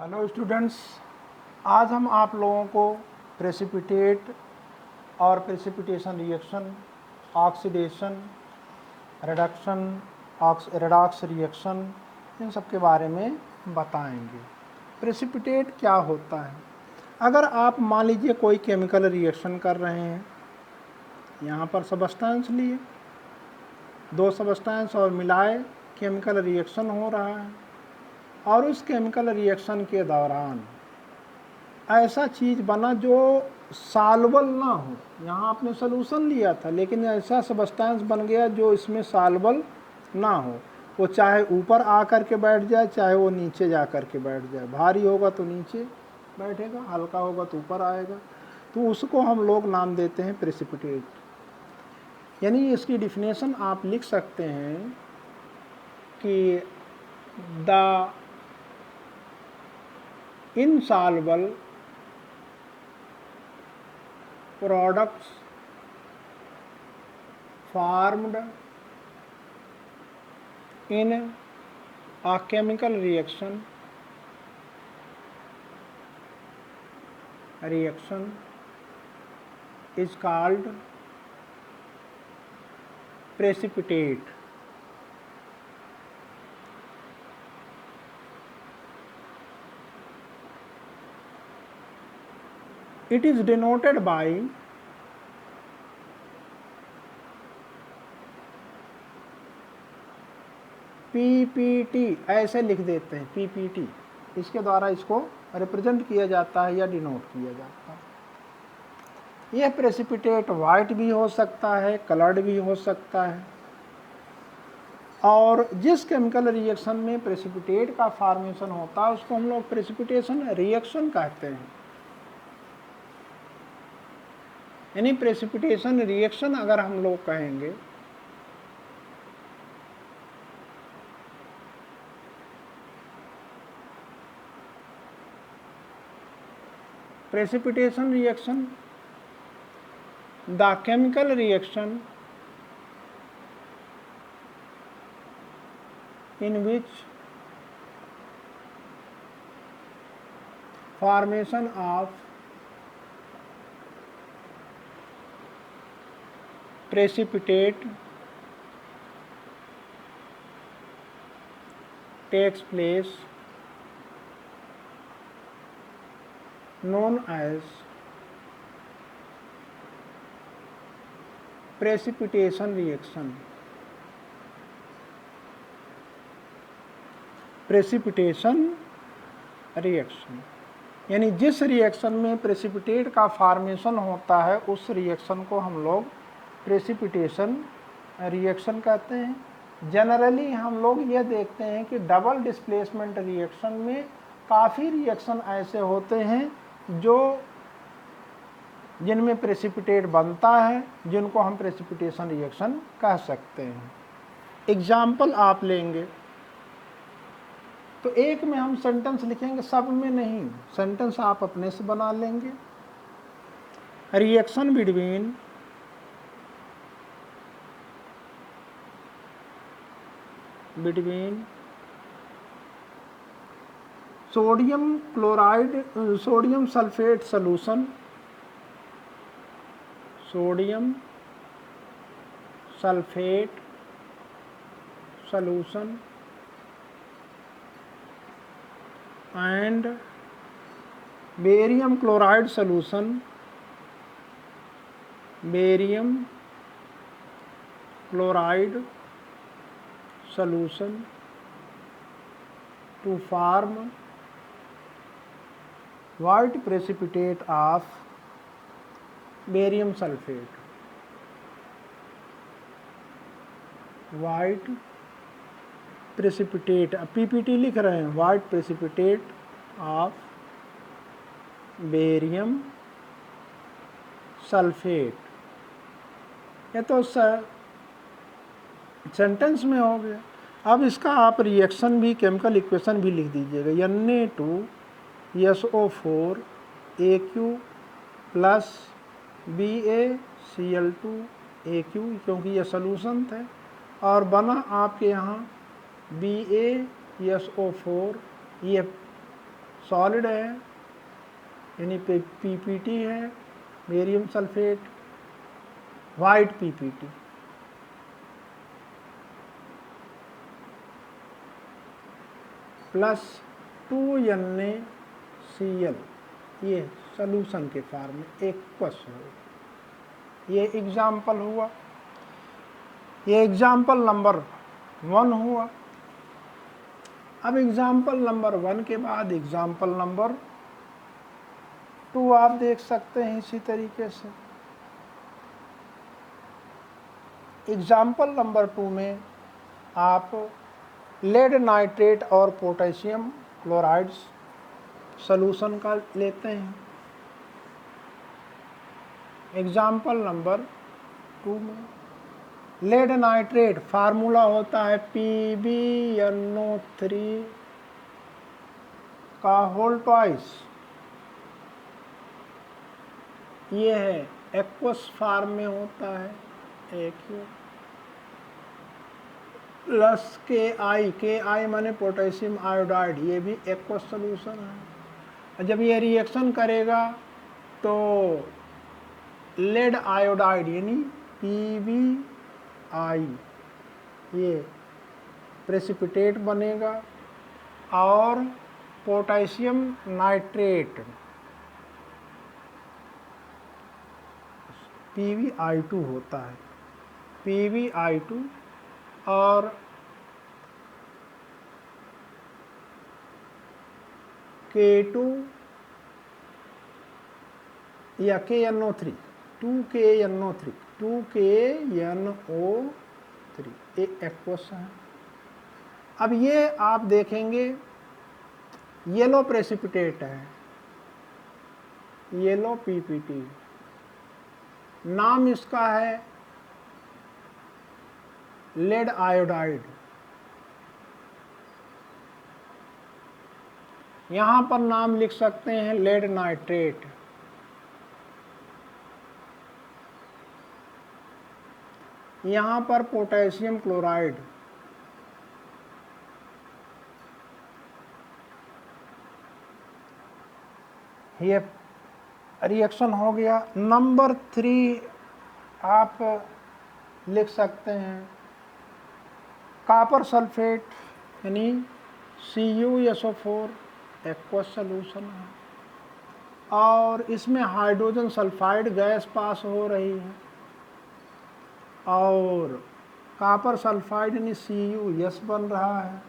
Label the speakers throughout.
Speaker 1: Hello students, आज हम आप लोगों को प्रेसिपिटेट और precipitation reaction, oxidation, reduction, redox reaction, इन सब के बारे में बताएंगे। प्रेसिपिटेट क्या होता है? अगर आप मान लीजिए कोई केमिकल रिएक्शन कर रहे हैं, यहाँ पर सबस्टेंस लिए, दो सबस्टेंस और मिलाए केमिकल रिएक्शन हो रहा है, और उस केमिकल रिएक्शन के दौरान ऐसा चीज़ बना जो सॉल्युबल ना हो। यहाँ आपने सॉल्यूशन लिया था, लेकिन ऐसा सबस्टेंस बन गया जो इसमें सॉल्युबल ना हो। वो चाहे ऊपर आ कर के बैठ जाए, चाहे वो नीचे जा कर के बैठ जाए। भारी होगा तो नीचे बैठेगा, हल्का होगा तो ऊपर आएगा। तो उसको हम लोग नाम देते हैं प्रेसिपिटेट। यानी इसकी डिफिनेशन आप लिख सकते हैं कि the insoluble products formed in a chemical reaction is called precipitate. It is denoted by PPT, ऐसे लिख देते हैं PPT। इसके द्वारा इसको रिप्रेजेंट किया जाता है या डिनोट किया जाता है। यह प्रेसिपिटेट वाइट भी हो सकता है, कलर्ड भी हो सकता है। और जिस केमिकल रिएक्शन में प्रेसिपिटेट का फॉर्मेशन होता है उसको हम लोग प्रेसिपिटेशन रिएक्शन कहते हैं। यानी प्रेसिपिटेशन रिएक्शन अगर हम लोग कहेंगे precipitation reaction, the chemical reaction in which formation of precipitate takes place, known as precipitation reaction. Precipitation reaction यानी जिस रिएक्शन में प्रेसिपिटेट का फॉर्मेशन होता है उस रिएक्शन को हम लोग प्रेसिपिटेशन रिएक्शन कहते हैं। जनरली हम लोग ये देखते हैं कि डबल डिस्प्लेसमेंट रिएक्शन में काफ़ी रिएक्शन ऐसे होते हैं जिनमें प्रेसिपिटेट बनता है, जिनको हम प्रेसिपिटेशन रिएक्शन कह सकते हैं। एग्जाम्पल आप लेंगे तो एक में हम सेंटेंस लिखेंगे, सब में नहीं। सेंटेंस आप अपने से बना लेंगे। Reaction between sodium chloride, sodium sulphate solution, sodium sulphate solution and barium chloride solution, barium chloride solution to form white precipitate of barium sulfate, white precipitate, PPT लिख रहे हैं, white precipitate of barium sulphate. ये तो sentence में हो गया। अब इसका आप रिएक्शन भी, केमिकल इक्वेशन भी लिख दीजिएगा। Na2SO4 AQ plus BaCl2 AQ, क्योंकि ये सॉल्यूशन थे, और बना आपके यहाँ BaSO4, ये सॉलिड है यानी पीपीटी है, barium sulphate, white PPT. Plus 2NaCl, ये सॉल्यूशन के फॉर्म में एक्वस हो। ये एग्जाम्पल हुआ, ये एग्जाम्पल नंबर 1 हुआ। अब एग्जाम्पल नंबर 1 के बाद एग्जाम्पल नंबर 2 आप देख सकते हैं इसी तरीके से। एग्जाम्पल नंबर 2 में आप लेड नाइट्रेट और पोटेशियम क्लोराइड सॉल्यूशन का लेते हैं। एग्जाम्पल नंबर 2 में लेड नाइट्रेट फार्मूला होता है PbNO3 का होल ट्वाइस। ये है एक्वस फॉर्म में होता है, एक प्लस के आई माने पोटेशियम आयोडाइड, ये भी एक्वस सॉल्यूशन है। जब ये रिएक्शन करेगा तो लेड आयोडाइड यानी PbI ये प्रेसिपिटेट बनेगा और पोटेशियम नाइट्रेट PbI2 होता है, PbI2 और K2 या KNO3, 2KNO3 ये एक्वस है। अब ये आप देखेंगे येलो प्रेसिपिटेट है, येलो पीपीटी, नाम इसका है लेड आयोडाइड। यहां पर नाम लिख सकते हैं लेड नाइट्रेट। यहां पर पोटेशियम क्लोराइड, ये रिएक्शन हो गया। नंबर 3 आप लिख सकते हैं कॉपर सल्फेट यानी CuSO4 एक्वस सॉल्यूशन है और इसमें हाइड्रोजन सल्फाइड गैस पास हो रही है और कॉपर सल्फाइड यानी CuS बन रहा है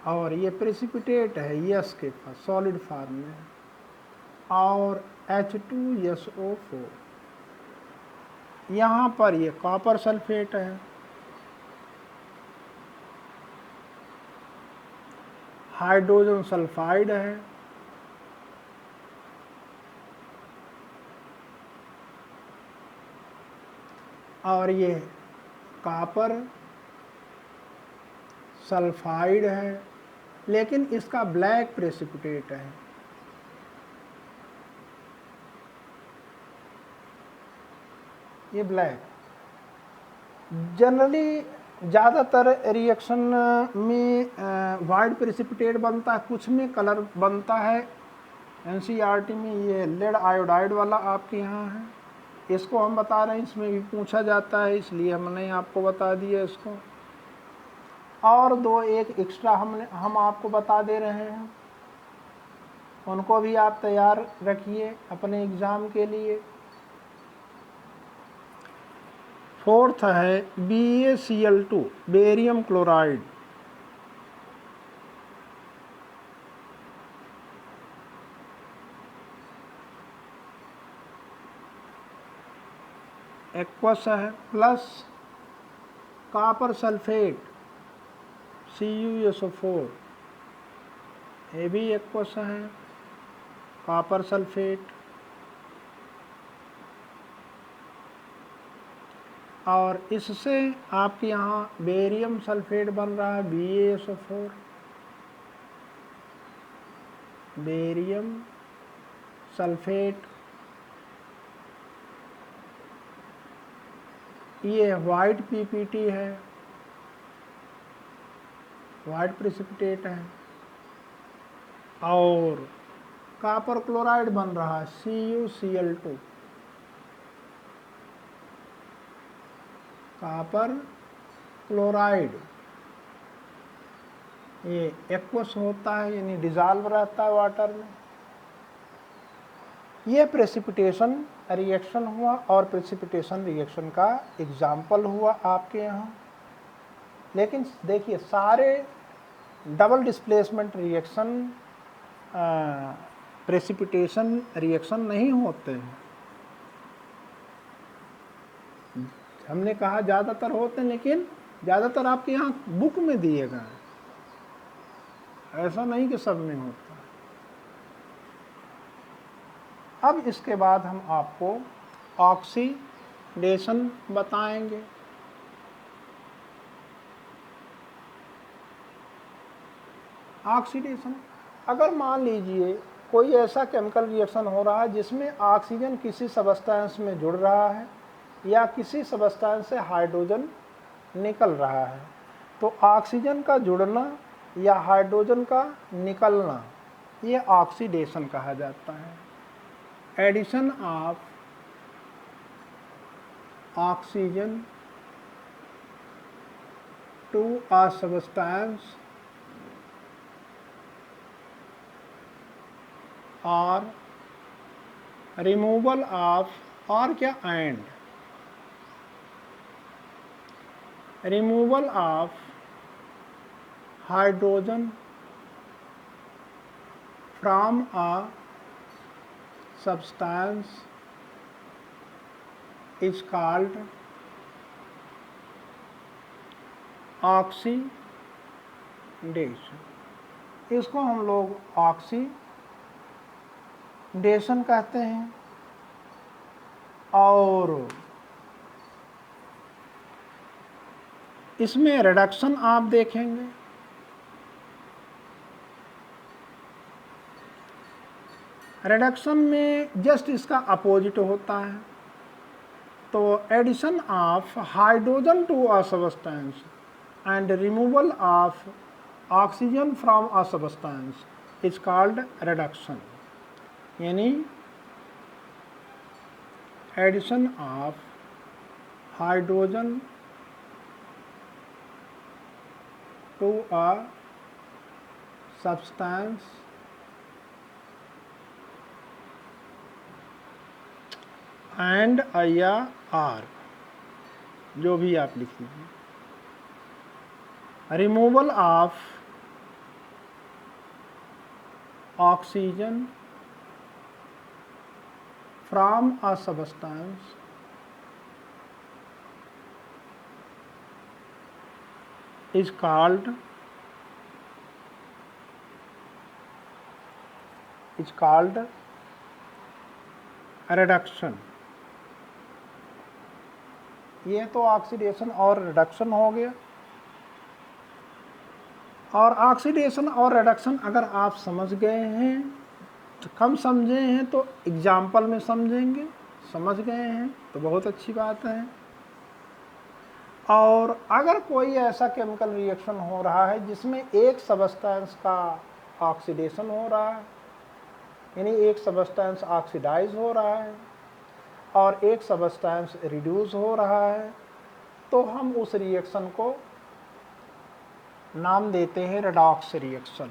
Speaker 1: और ये प्रेसिपिटेट है यस के पास सॉलिड फॉर्म में और H2SO4। यहाँ पर ये कॉपर सल्फेट है, हाइड्रोजन सल्फाइड है और ये कॉपर सल्फाइड है लेकिन इसका ब्लैक प्रेसिपिटेट है। ये ब्लैक जनरली ज़्यादातर रिएक्शन में वाइट प्रेसिपिटेट बनता है, कुछ में कलर बनता है। NCERT में ये लेड आयोडाइड वाला आपके यहाँ है, इसको हम बता रहे हैं, इसमें भी पूछा जाता है इसलिए हमने आपको बता दिया इसको। और एक एक्स्ट्रा हम आपको बता दे रहे हैं, उनको भी आप तैयार रखिए अपने एग्ज़ाम के लिए। 4th है BaCl2 बेरियम क्लोराइड। एक्वस है प्लस कॉपर सल्फेट CuSO4 ये भी एक्वस है, कॉपर सल्फेट और इससे आपके यहाँ बेरियम सल्फेट बन रहा है BaSO4, बेरियम सल्फेट। ये वाइट पीपीटी है, वाइट प्रेसिपिटेट है और कॉपर क्लोराइड बन रहा है CuCl2, कॉपर क्लोराइड, ये एक्वस होता है यानी डिजॉल्व रहता है वाटर में। ये प्रेसिपिटेशन रिएक्शन हुआ और प्रेसिपिटेशन रिएक्शन का एग्जाम्पल हुआ आपके यहाँ। लेकिन देखिए सारे double displacement reaction precipitation reaction नहीं होते हैं। हमने कहा ज़्यादातर होते हैं, लेकिन ज़्यादातर आपके यहाँ बुक में दिए गए हैं, ऐसा नहीं कि सब में होता। अब इसके बाद हम आपको ऑक्सीडेशन बताएंगे। ऑक्सीडेशन, अगर मान लीजिए कोई ऐसा केमिकल रिएक्शन हो रहा है जिसमें ऑक्सीजन किसी सबस्टेंस में जुड़ रहा है या किसी सबस्टेंस से हाइड्रोजन निकल रहा है, तो ऑक्सीजन का जुड़ना या हाइड्रोजन का निकलना ये ऑक्सीडेशन कहा जाता है। Addition of oxygen to a substance और रिमूवल ऑफ, और क्या, and removal of hydrogen from a substance is called oxidation. इसको हम लोग ऑक्सीडेशन कहते हैं। और इसमें रिडक्शन आप देखेंगे, रिडक्शन में जस्ट इसका अपोजिट होता है। तो addition of hydrogen to a substance and removal of oxygen from a substance is called reduction, यानी addition of hydrogen to a substance and या आर, जो भी आप लिख लीजिए। Removal of oxygen from a substance is called reduction. ये तो oxidation और रिडक्शन हो गया। और ऑक्सीडेशन और रिडक्शन अगर आप समझ गए हैं तो, कम समझे हैं तो एग्जाम्पल में समझेंगे, समझ गए हैं तो बहुत अच्छी बात है। और अगर कोई ऐसा केमिकल रिएक्शन हो रहा है जिसमें एक सबस्टेंस का ऑक्सीडेशन हो रहा है, यानी एक सबस्टेंस ऑक्सीडाइज हो रहा है और एक सबस्टेंस रिड्यूस हो रहा है, तो हम उस रिएक्शन को नाम देते हैं रेडॉक्स रिएक्शन।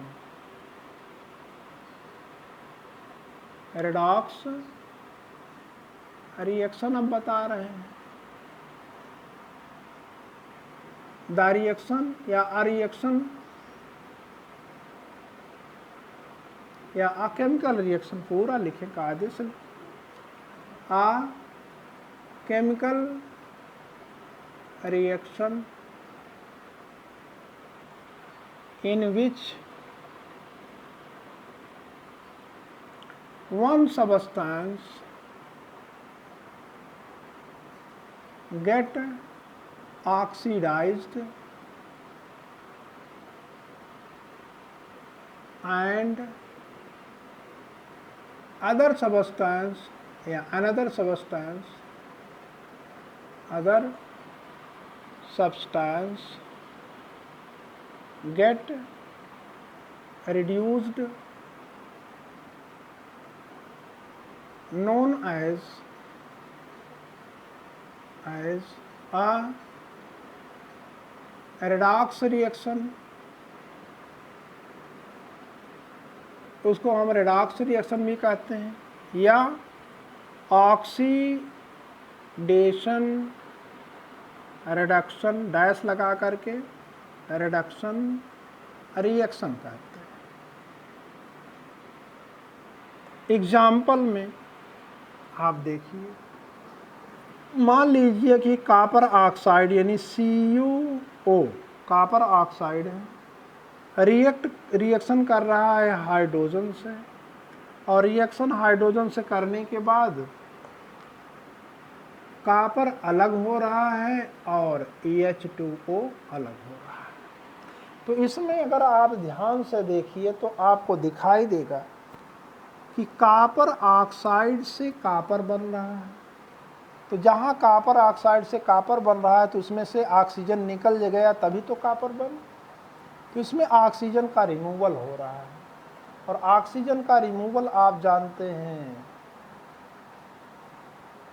Speaker 1: रेडॉक्स रिएक्शन हम बता रहे हैं। द रिएक्शन या अ रिएक्शन या अ केमिकल रिएक्शन, पूरा लिखें कायदे से। A chemical reaction in which one substance get oxidized and other substance another substance get reduced known as a redox reaction, उसको हम रेडॉक्स रिएक्शन भी कहते हैं, या ऑक्सीडेशन रिडक्शन डैश लगा करके रिडक्शन रिएक्शन कहते हैं। एग्जाम्पल में आप देखिए, मान लीजिए कि कॉपर ऑक्साइड यानी CuO कॉपर ऑक्साइड है, रिएक्शन कर रहा है हाइड्रोजन से, और रिएक्शन हाइड्रोजन से करने के बाद कॉपर अलग हो रहा है और H2O अलग हो रहा है। तो इसमें अगर आप ध्यान से देखिए तो आपको दिखाई देगा कि कॉपर ऑक्साइड से कॉपर बन रहा है। तो जहाँ कॉपर ऑक्साइड से कॉपर बन रहा है तो उसमें से ऑक्सीजन निकल गया, तभी तो कॉपर बन। तो इसमें ऑक्सीजन का रिमूवल हो रहा है, और ऑक्सीजन का रिमूवल आप जानते हैं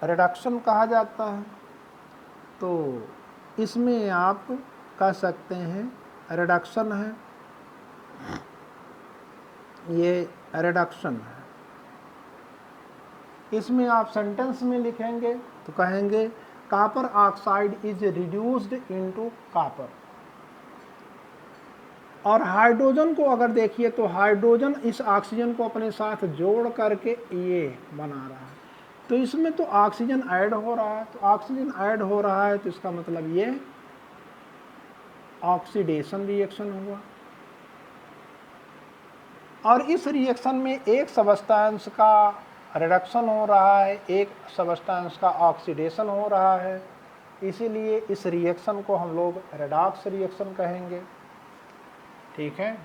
Speaker 1: रिडक्शन कहा जाता है। तो इसमें आप कह सकते हैं रिडक्शन है, ये रिडक्शन है। इसमें आप सेंटेंस में लिखेंगे तो कहेंगे copper oxide is reduced into copper. और हाइड्रोजन को अगर देखिए तो हाइड्रोजन इस ऑक्सीजन को अपने साथ जोड़ करके ये बना रहा है, तो इसमें तो ऑक्सीजन ऐड हो रहा है। तो ऑक्सीजन ऐड हो रहा है तो इसका मतलब ये ऑक्सीडेशन रिएक्शन हुआ। और इस रिएक्शन में एक सब्सटेंस का रिडक्शन हो रहा है, एक सब्सटेंस का ऑक्सीडेशन हो रहा है, इसीलिए इस रिएक्शन को हम लोग रेडॉक्स रिएक्शन कहेंगे। ठीक है।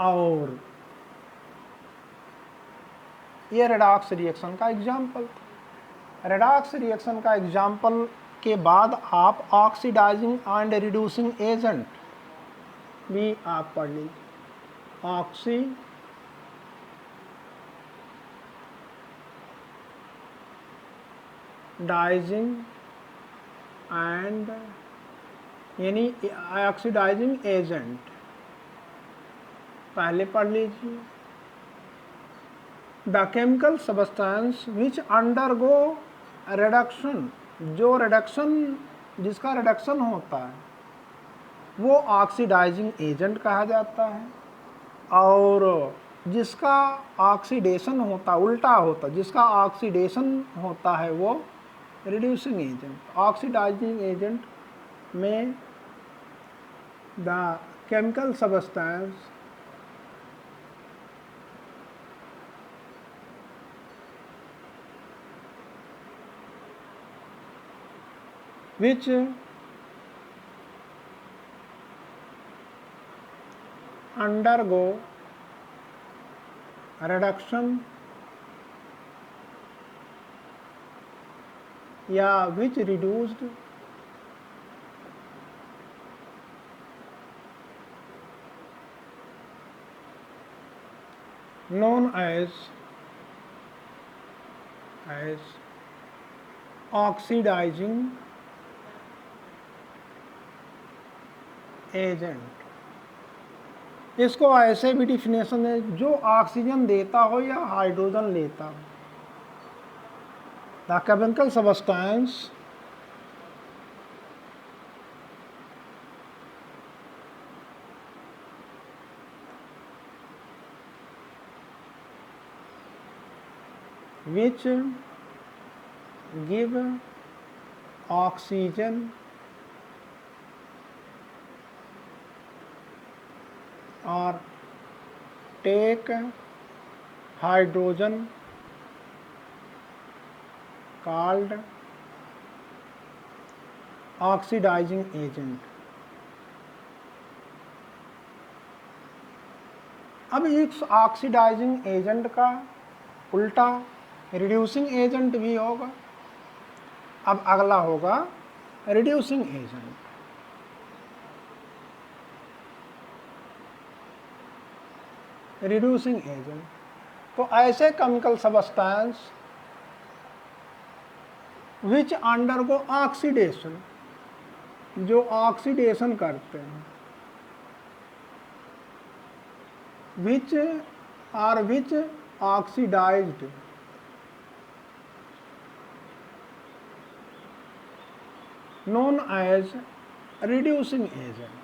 Speaker 1: और ये रेडॉक्स रिएक्शन का एग्जाम्पल था। रेडॉक्स रिएक्शन का एग्जाम्पल के बाद आप ऑक्सीडाइजिंग एंड रिड्यूसिंग एजेंट भी आप पढ़ लीजिए। ऑक्सीडाइजिंग एंड यानी ऑक्सीडाइजिंग एजेंट पहले पढ़ लीजिए। The chemical substance which undergo reduction, जो रिडक्शन जिसका रिडक्शन होता है वो ऑक्सीडाइजिंग एजेंट कहा जाता है, और जिसका ऑक्सीडेशन होता उल्टा होता, जिसका ऑक्सीडेशन होता है वो रिड्यूसिंग एजेंट। ऑक्सीडाइजिंग एजेंट में the chemical substance which undergo reduction या which reduced known as oxidizing agent. इसको ऐसे भी डिफिनेशन है जो ऑक्सीजन देता हो या हाइड्रोजन लेता हो। The chemical substance which give oxygen or take hydrogen called oxidizing agent। अब इस ऑक्सीडाइजिंग एजेंट का उल्टा रिड्यूसिंग एजेंट भी होगा। अब अगला होगा रिड्यूसिंग एजेंट। रिड्यूसिंग एजेंट तो ऐसे chemical substance which undergo oxidation, जो ऑक्सीडेशन करते हैं, which oxidised, known as reducing agent,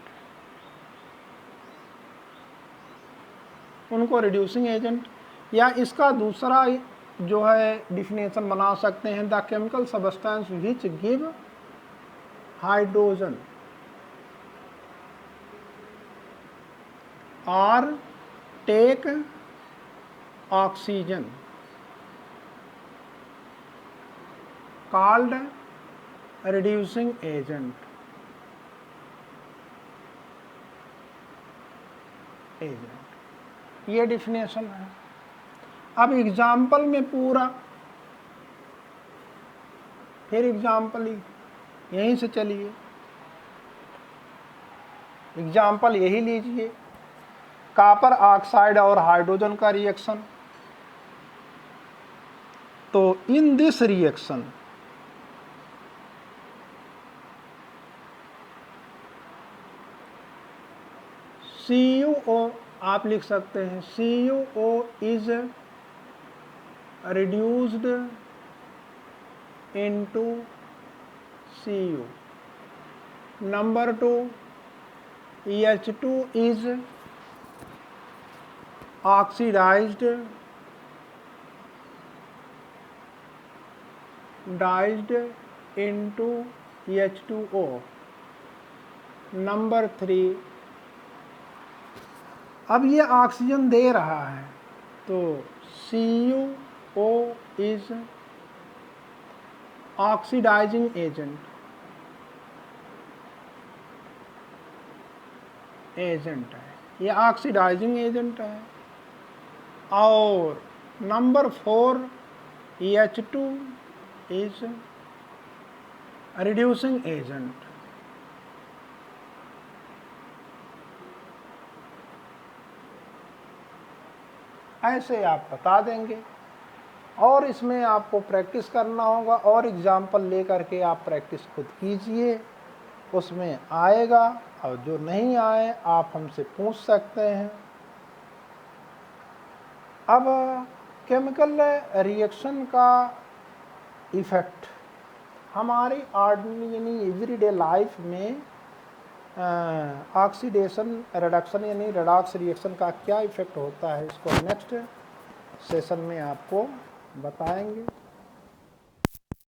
Speaker 1: उनको रिड्यूसिंग एजेंट, या इसका दूसरा जो है डिफिनेशन बना सकते हैं, the chemical substance which give hydrogen और take oxygen called reducing agent. ये डिफिनेशन है। अब एग्जाम्पल में पूरा, फिर एग्जाम्पल यहीं से चलिए, एग्जाम्पल यही लीजिए, कॉपर ऑक्साइड और हाइड्रोजन का रिएक्शन। तो इन दिस रिएक्शन CuO आप लिख सकते हैं, CuO is reduced into Cu. Number 2, H2 is oxidized into H2O. Number 3, अब ये ऑक्सीजन दे रहा है, तो CuO is oxidizing agent है, ये ऑक्सीडाइजिंग एजेंट है। और number 4, H2 is reducing agent. ऐसे आप बता देंगे, और इसमें आपको प्रैक्टिस करना होगा, और एग्जाम्पल लेकर के आप प्रैक्टिस खुद कीजिए, उसमें आएगा। और जो नहीं आए आप हमसे पूछ सकते हैं। अब केमिकल रिएक्शन का इफ़ेक्ट हमारी ऑर्डिनरी यानी एवरीडे लाइफ में ऑक्सीडेशन रिडक्शन यानी रेडॉक्स रिएक्शन का क्या इफ़ेक्ट होता है, इसको नेक्स्ट सेशन में आपको बताएंगे।